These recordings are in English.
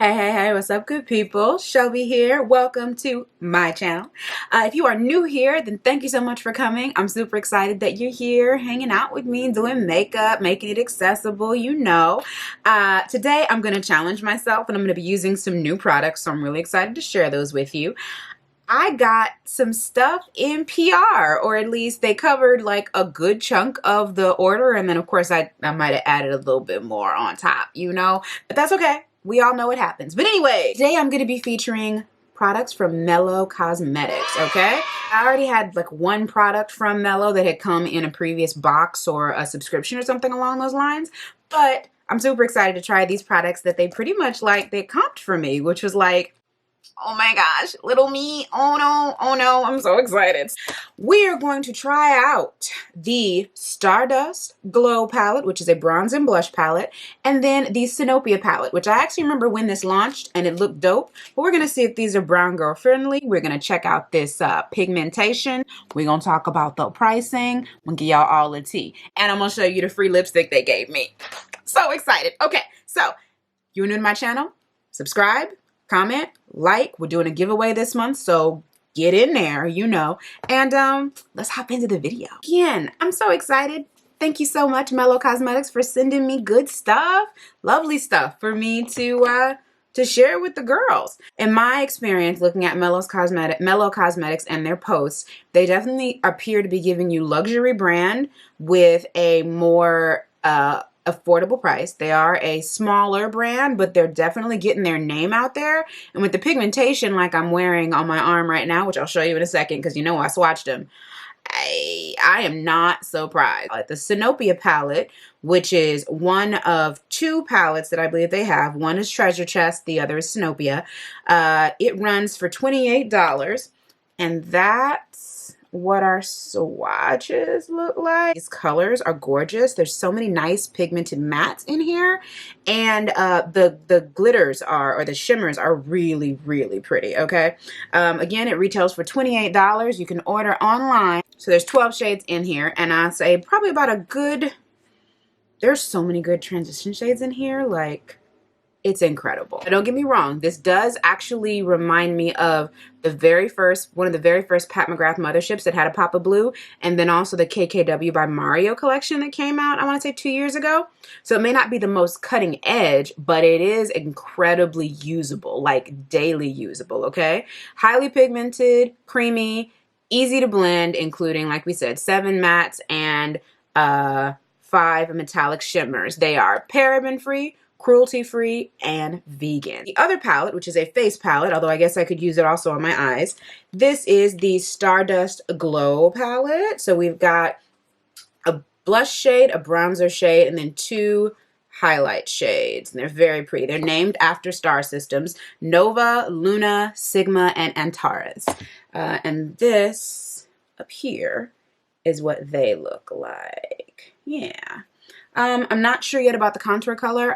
Hey, what's up, good people? Shelby here. Welcome to my channel. If you are new here, then thank you so much for coming. I'm super excited that you're here hanging out with me, doing makeup, making it accessible, you know. Today, I'm going to challenge myself and I'm going to be using some new products, so I'm really excited to share those with you. I got some stuff in PR, or at least they covered like a good chunk of the order, and then of course I might have added a little bit more on top, you know, but that's okay. We all know what happens. But anyway, today I'm going to be featuring products from Mellow Cosmetics, okay? I already had like one product from Mellow that had come in a previous box or a subscription or something along those lines, but I'm super excited to try these products that they pretty much like, they comped for me, which was like, oh my gosh, little me, oh no, I'm so excited. We are going to try out the Stardust Glow palette, which is a bronze and blush palette, and then the Sinopia palette, which I actually remember when this launched and it looked dope, but we're going to see if these are brown girl friendly. We're going to check out this pigmentation. We're going to talk about the pricing. I'm going to give y'all all the tea, and I'm going to show you the free lipstick they gave me. So excited. Okay, so you're new to my channel, subscribe, comment, like. We're doing a giveaway this month, so get in there, you know, and let's hop into the video. Again, I'm so excited. Thank you so much, Mellow Cosmetics, for sending me good stuff, lovely stuff for me to share with the girls. In my experience looking at Mellow Cosmetics and their posts, they definitely appear to be giving you luxury brand with a more affordable price. They are a smaller brand, but they're definitely getting their name out there. And with the pigmentation like I'm wearing on my arm right now, which I'll show you in a second because you know I swatched them, I am not surprised. The Sinopia palette, which is one of two palettes that I believe they have. One is Treasure Chest, the other is Sinopia. It runs for $28, and that's what our swatches look like. These colors are gorgeous. There's so many nice pigmented mattes in here, and the glitters are, or the shimmers are really pretty. Okay, again, it retails for $28. You can order online. So there's 12 shades in here, and I say probably about a good, there's so many good transition shades in here, like it's incredible. Now, don't get me wrong, this does actually remind me of the very first, one of the very first Pat McGrath motherships that had a pop of blue, and then also the KKW by Mario collection that came out, I want to say 2 years ago. So it may not be the most cutting edge, but it is incredibly usable, like daily usable, okay? Highly pigmented, creamy, easy to blend, including, like we said, 7 mattes and 5 metallic shimmers. They are paraben-free, cruelty-free, and vegan. The other palette, which is a face palette, although I guess I could use it also on my eyes, this is the Stardust Glow palette. So we've got a blush shade, a bronzer shade, and then 2 highlight shades, and they're very pretty. They're named after star systems: Nova, Luna, Sigma, and Antares. And this up here is what they look like. Yeah. I'm not sure yet about the contour color.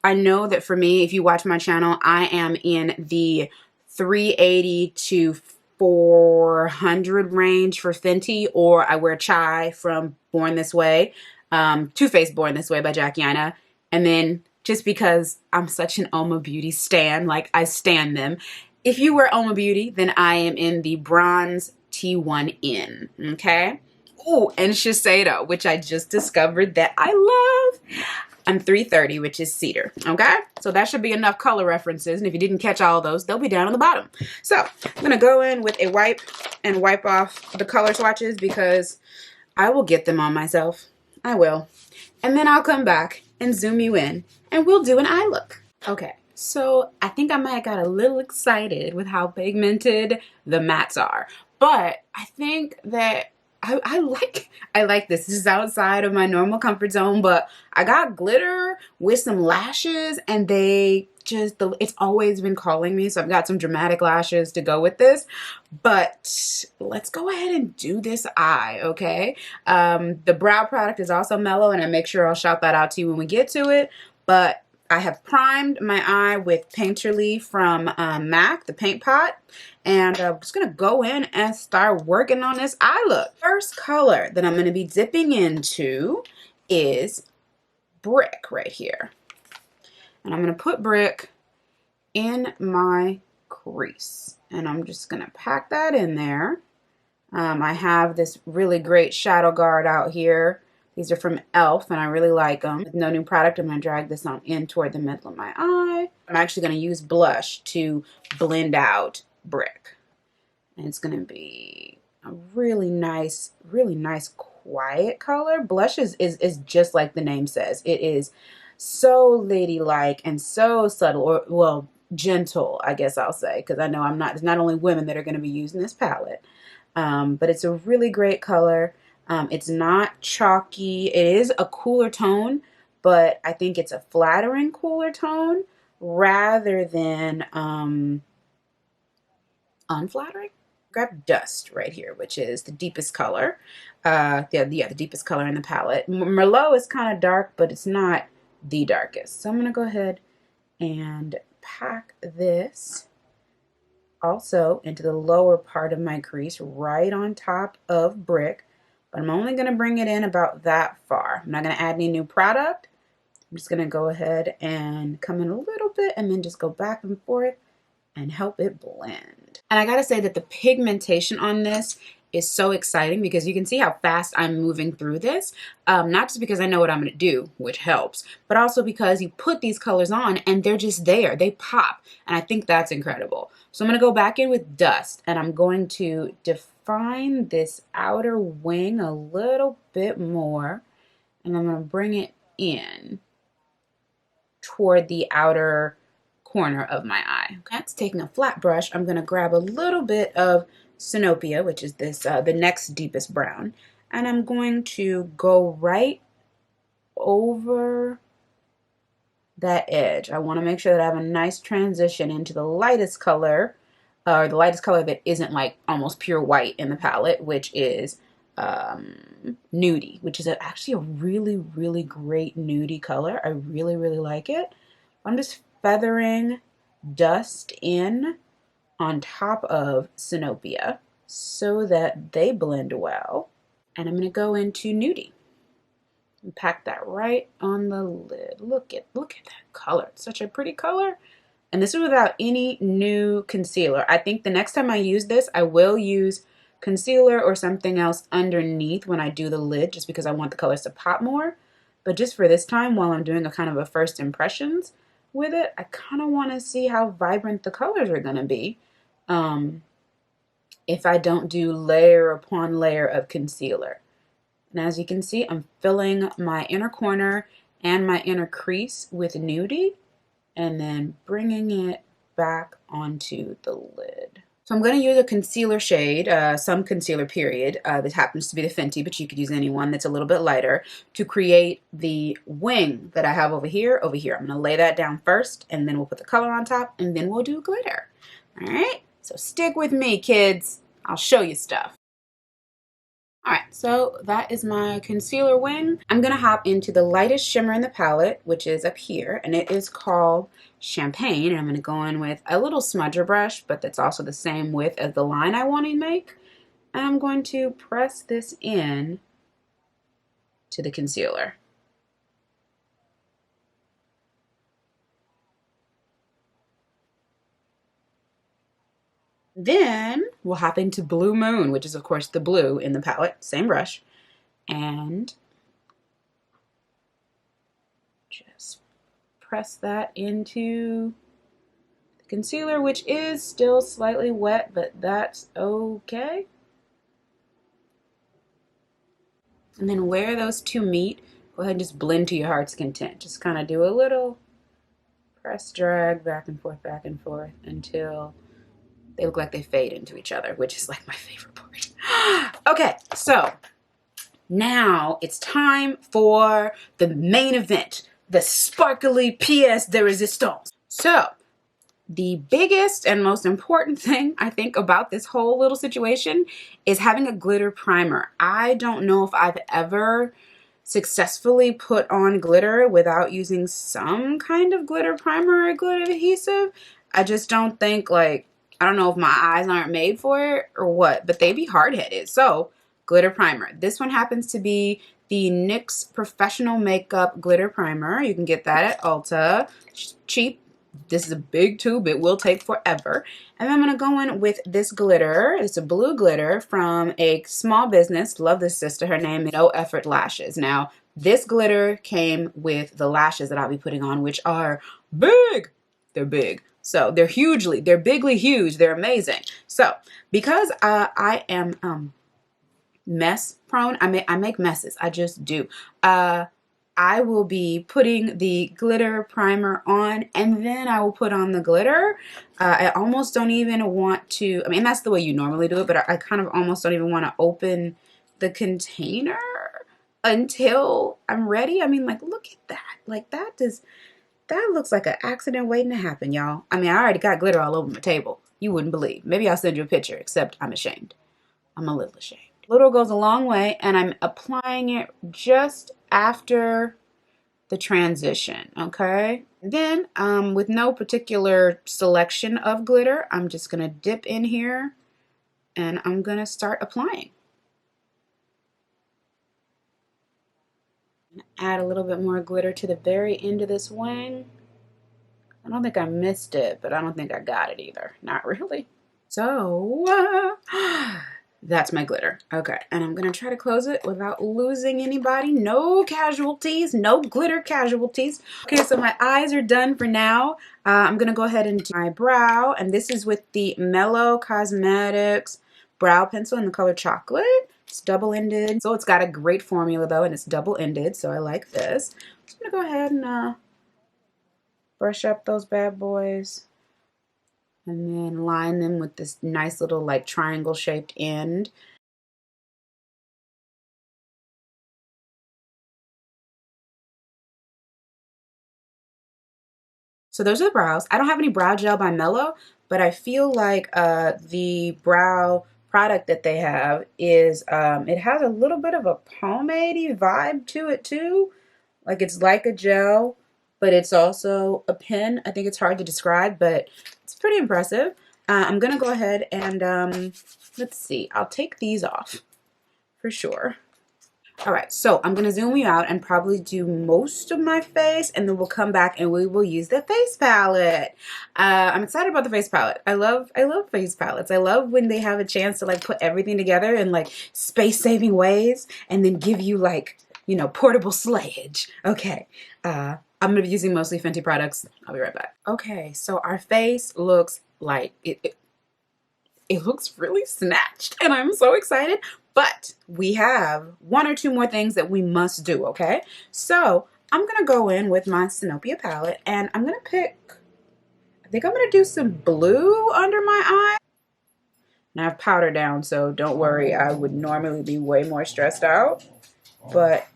I know that for me, if you watch my channel, I am in the 380 to 400 range for Fenty, or I wear Chai from Born This Way, Too Faced Born This Way by Jackie Aina, and then just because I'm such an Oma Beauty stan, like I stan them. If you wear Oma Beauty, then I am in the bronze T1N, okay? Oh, and Shiseido, which I just discovered that I love. I'm 330, which is cedar, okay? So that should be enough color references, and if you didn't catch all those, they'll be down on the bottom. So I'm going to go in with a wipe and wipe off the color swatches because I will get them on myself. I will. And then I'll come back and zoom you in, and we'll do an eye look. Okay. So I think I might have got a little excited with how pigmented the mattes are, but I think that I like this. This is outside of my normal comfort zone, but I got glitter with some lashes, and they just, it's always been calling me, so I've got some dramatic lashes to go with this. But let's go ahead and do this eye, okay? The brow product is also Mellow, and I make sure I'll shout that out to you when we get to it, but I have primed my eye with Painterly from MAC, the paint pot, and I'm just going to go in and start working on this eye look. First color that I'm going to be dipping into is Brick right here. And I'm going to put Brick in my crease. And I'm just going to pack that in there. I have this really great shadow guard out here. These are from e.l.f. and I really like them. With no new product, I'm going to drag this on in toward the middle of my eye. I'm actually going to use blush to blend out Brick. And it's going to be a really nice quiet color. Blush is just like the name says. It is so ladylike and so subtle, or well, gentle, I guess I'll say, because I know it's not only women that are going to be using this palette. But it's a really great color. It's not chalky. It is a cooler tone, but I think it's a flattering cooler tone rather than unflattering. Grab Dust right here, which is the deepest color. The deepest color in the palette. Mellow is kind of dark, but it's not the darkest. So I'm going to go ahead and pack this also into the lower part of my crease, right on top of Brick. But I'm only going to bring it in about that far. I'm not going to add any new product. I'm just going to go ahead and come in a little bit and then just go back and forth and help it blend. And I gotta say that the pigmentation on this is so exciting because you can see how fast I'm moving through this. Not just because I know what I'm gonna do, which helps, but also because you put these colors on and they're just there, they pop. And I think that's incredible. So I'm gonna go back in with Dust and I'm going to define this outer wing a little bit more. And I'm gonna bring it in toward the outer corner of my eye. Next, taking a flat brush, I'm going to grab a little bit of Sinopia, which is this the next deepest brown, and I'm going to go right over that edge. I want to make sure that I have a nice transition into the lightest color, or the lightest color that isn't like almost pure white in the palette, which is Nudie, which is actually a really great nudie color. I really like it. I'm just feathering Dust in on top of Sinopia so that they blend well. And I'm going to go into Nudie and pack that right on the lid. Look at that color. It's such a pretty color. And this is without any new concealer. I think the next time I use this, I will use concealer or something else underneath when I do the lid, just because I want the colors to pop more. But just for this time, while I'm doing a kind of a first impressions with it, I kind of want to see how vibrant the colors are going to be if I don't do layer upon layer of concealer. And as you can see, I'm filling my inner corner and my inner crease with Nudie and then bringing it back onto the lid. So I'm going to use a concealer shade, some concealer period. This happens to be the Fenty, but you could use any one that's a little bit lighter to create the wing that I have over here. I'm going to lay that down first, and then we'll put the color on top, and then we'll do glitter. All right, so stick with me, kids. I'll show you stuff. All right, so that is my concealer wing. I'm going to hop into the lightest shimmer in the palette, which is up here, and it is called Champagne. And I'm going to go in with a little smudger brush, but that's also the same width as the line I want to make. And I'm going to press this in to the concealer. Then we'll hop into Blue Moon, which is of course the blue in the palette, same brush, and just press that into the concealer, which is still slightly wet, but that's okay. And then where those two meet, go ahead and just blend to your heart's content. Just kind of do a little press drag back and forth until they look like they fade into each other, which is like my favorite part. Okay, so now it's time for the main event, the sparkly pièce de résistance. So the biggest and most important thing I think about this whole little situation is having a glitter primer. I don't know if I've ever successfully put on glitter without using some kind of glitter primer or glitter adhesive. I just don't think, like, I don't know if my eyes aren't made for it or what, but they be hard-headed. So, glitter primer. This one happens to be the NYX Professional Makeup Glitter Primer. You can get that at Ulta. Cheap, This is a big tube. It will take forever. And then I'm going to go in with this glitter. It's a blue glitter from a small business. Love this sister. Her name is No Effort Lashes. Now, this glitter came with the lashes that I'll be putting on, which are big. They're big. So they're bigly huge. They're amazing. So because I am mess prone, I make messes. I just do. I will be putting the glitter primer on, and then I will put on the glitter. I almost don't even want to, I mean, that's the way you normally do it, but I kind of almost don't even want to open the container until I'm ready. I mean, like, look at that. Like, that looks like an accident waiting to happen, y'all. I mean, I already got glitter all over my table. You wouldn't believe. Maybe I'll send you a picture, except I'm ashamed. I'm a little ashamed. Little goes a long way, and I'm applying it just after the transition, okay? Then, with no particular selection of glitter, I'm just gonna dip in here and I'm gonna start applying. Add a little bit more glitter to the very end of this wing. I don't think I missed it, but I don't think I got it either. Not really. So, that's my glitter. Okay, and I'm gonna try to close it without losing anybody. No casualties, no glitter casualties. Okay, so my eyes are done for now. I'm gonna go ahead and do my brow, and this is with the Mellow Cosmetics brow pencil in the color chocolate. It's double-ended, so it's got a great formula though, and it's double-ended, so I like this. So I'm gonna go ahead and brush up those bad boys. And then line them with this nice little like triangle shaped end. So those are the brows. I don't have any brow gel by Mellow, but I feel like the brow product that they have is, it has a little bit of a pomade-y vibe to it too. Like it's like a gel, but it's also a pen. I think it's hard to describe, but it's pretty impressive. I'm gonna go ahead and let's see. I'll take these off for sure. All right, so I'm gonna zoom you out and probably do most of my face, and then we'll come back and we will use the face palette. I'm excited about the face palette. I love face palettes. I love when they have a chance to like put everything together in like space-saving ways, and then give you like, you know, portable slayage. Okay, I'm gonna be using mostly Fenty products. I'll be right back. Okay, so our face looks like it looks really snatched, and I'm so excited. But we have one or two more things that we must do, okay? So I'm gonna go in with my Sinopia palette, and I'm gonna pick, I think I'm gonna do some blue under my eye. And I have powder down, so don't worry, I would normally be way more stressed out, but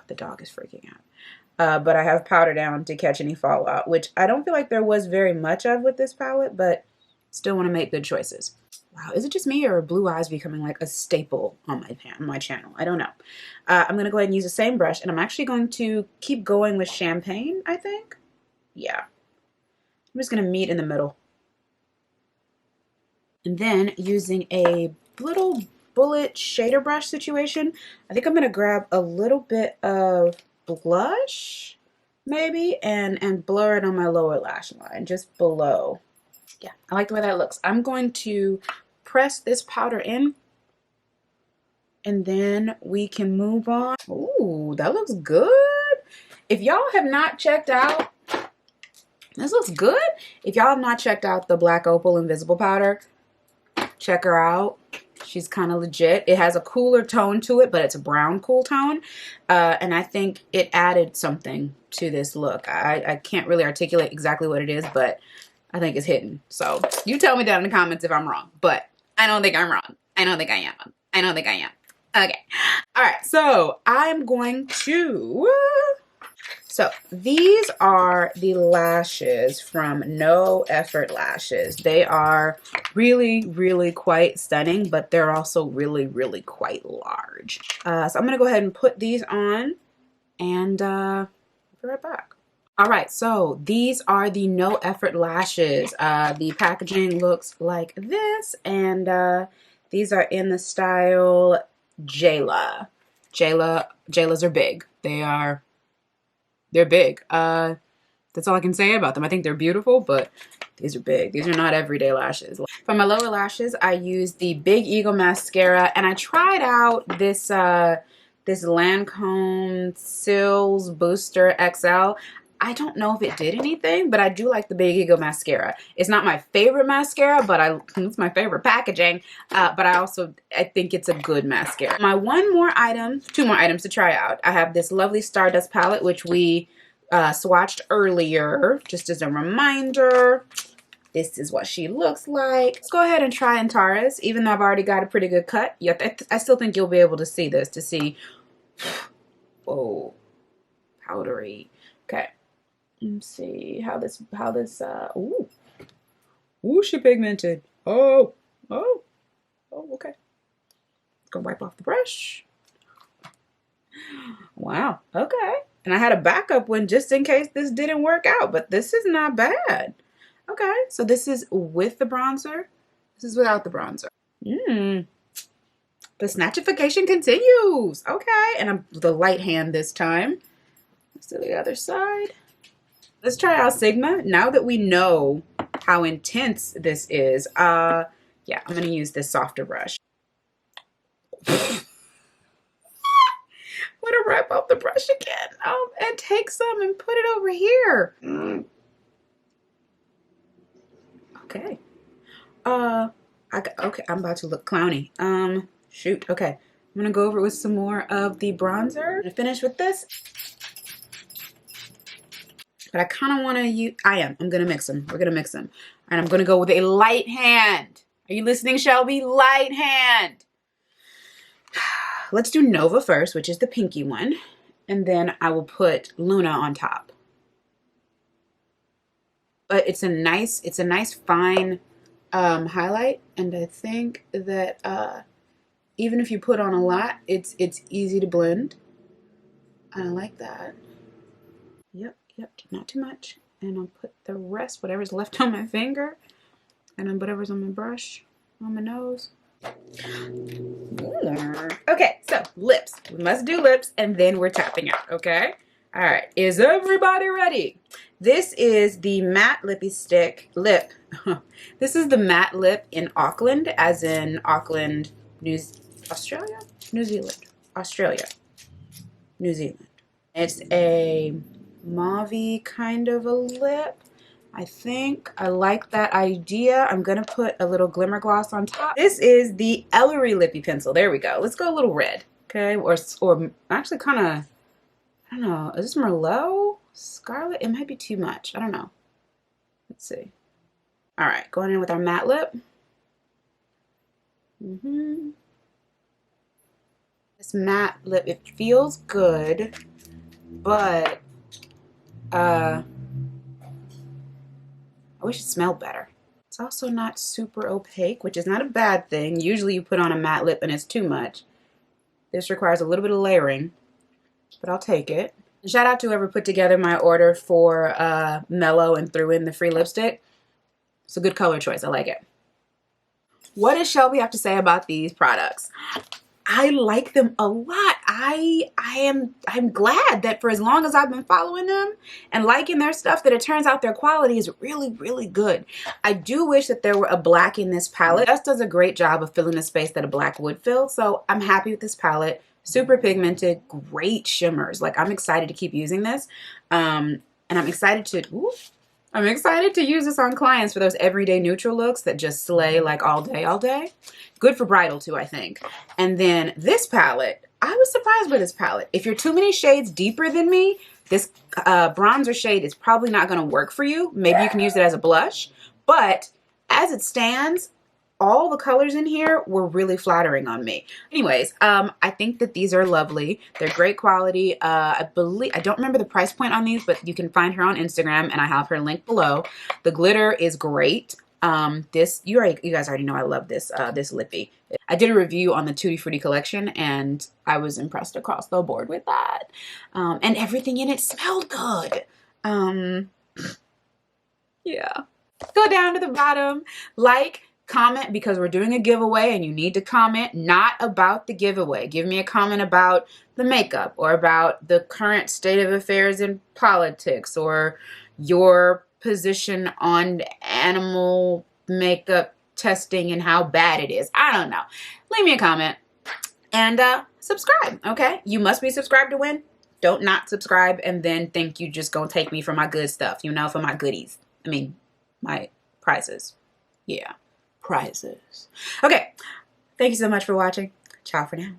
the dog is freaking out. But I have powder down to catch any fallout, which I don't feel like there was very much of with this palette, but still want to make good choices. Wow, is it just me, or are blue eyes becoming like a staple on my channel? I don't know. I'm going to go ahead and use the same brush, and I'm actually going to keep going with champagne, I think. Yeah. I'm just going to meet in the middle. And then using a little bullet shader brush situation, I think I'm going to grab a little bit of blush, maybe, and blur it on my lower lash line, just below. Yeah, I like the way that looks. I'm going to press this powder in, and then we can move on. Ooh, that looks good. If y'all have not checked out, this looks good. If y'all have not checked out the Black Opal Invisible Powder, check her out. She's kind of legit. It has a cooler tone to it, but it's a brown cool tone. And I think it added something to this look. I can't really articulate exactly what it is, but I think it's hidden. So you tell me down in the comments if I'm wrong, but I don't think I'm wrong. I don't think I am. I don't think I am. Okay. All right. So I'm going to, so these are the lashes from No Effort Lashes. They are really, really quite stunning, but they're also really, really quite large. So I'm going to go ahead and put these on, and I'll be right back. All right, so these are the No Effort lashes. The packaging looks like this, and these are in the style Jayla. Jaylas are big. They're big. That's all I can say about them. I think they're beautiful, but these are big. These are not everyday lashes. For my lower lashes, I use the Big Eagle mascara, and I tried out this this Lancome Sills Booster XL. I don't know if it did anything, but I do like the Big Eagle mascara. It's not my favorite mascara, but it's my favorite packaging. But I think it's a good mascara. My two more items to try out. I have this lovely Stardust palette, which we swatched earlier, just as a reminder. This is what she looks like. Let's go ahead and try Antares, even though I've already got a pretty good cut. Yet I still think you'll be able to see this, to see, oh, powdery. Okay, let's see how this, ooh, she pigmented. Oh, okay. Gonna wipe off the brush. Wow, okay. And I had a backup one just in case this didn't work out, but this is not bad. Okay, so this is with the bronzer. This is without the bronzer. The snatchification continues. Okay, and I'm the light hand this time. Let's do the other side. Let's try out Sigma. Now that we know how intense this is, yeah, I'm gonna use this softer brush. I'm gonna wrap up the brush again. And take some and put it over here. Okay. Okay, I'm about to look clowny. Shoot. Okay. I'm gonna go over with some more of the bronzer. I'm gonna finish with this. But I kind of want to use, I'm gonna mix them. We're gonna mix them. And I'm gonna go with a light hand. Are you listening, Shelby? Light hand. Let's do Nova first, which is the pinky one. And then I will put Luna on top. But it's a nice fine highlight, and I think that even if you put on a lot, it's easy to blend. I like that. Yep, not too much. And I'll put the rest, whatever's left on my finger, and then whatever's on my brush, on my nose. Okay, so lips. We must do lips, and then we're tapping out, okay? All right, is everybody ready? This is the matte lippy stick lip. This is the matte lip in Auckland, as in Auckland, Australia? New Zealand. Australia. New Zealand. It's a mauve-y kind of a lip. I think I like that idea. I'm gonna put a little glimmer gloss on top. This is the Ellarie Lippy pencil. There we go. Let's go a little red, okay? Or actually kind of, I don't know. Is this Merlot? Scarlet? It might be too much. I don't know. Let's see. All right, going in with our matte lip. This matte lip, it feels good, but I wish it smelled better. It's also not super opaque, which is not a bad thing. Usually you put on a matte lip and it's too much. This requires a little bit of layering, but I'll take it. And shout out to whoever put together my order for Mellow and threw in the free lipstick. It's a good color choice. I like it. What does Shelby have to say about these products? I like them a lot. I'm glad that for as long as I've been following them and liking their stuff, that it turns out their quality is really, really good. I do wish that there were a black in this palette. It just does a great job of filling the space that a black would fill. So I'm happy with this palette. Super pigmented, great shimmers. Like, I'm excited to keep using this. And I'm excited to use this on clients for those everyday neutral looks that just slay like all day. Good for bridal too, I think. And then this palette, I was surprised by this palette. If you're too many shades deeper than me, this bronzer shade is probably not gonna work for you. Maybe you can use it as a blush, but as it stands, all the colors in here were really flattering on me. Anyways, I think that these are lovely. They're great quality. I don't remember the price point on these, but you can find her on Instagram and I have her link below. The glitter is great. You guys already know I love this, this lippy. I did a review on the Tutti Frutti collection and I was impressed across the board with that. And everything in it smelled good. Yeah. Go down to the bottom, comment, because we're doing a giveaway and you need to comment not about the giveaway. Give me a comment about the makeup or about the current state of affairs in politics or, your position on animal makeup testing and how bad it is. I don't know. Leave me a comment and subscribe, okay? You must be subscribed to win. Don't not subscribe and then think you just gonna take me for my good stuff, you know, for my goodies. I mean, my prizes. Yeah, prizes. Okay, thank you so much for watching. Ciao for now.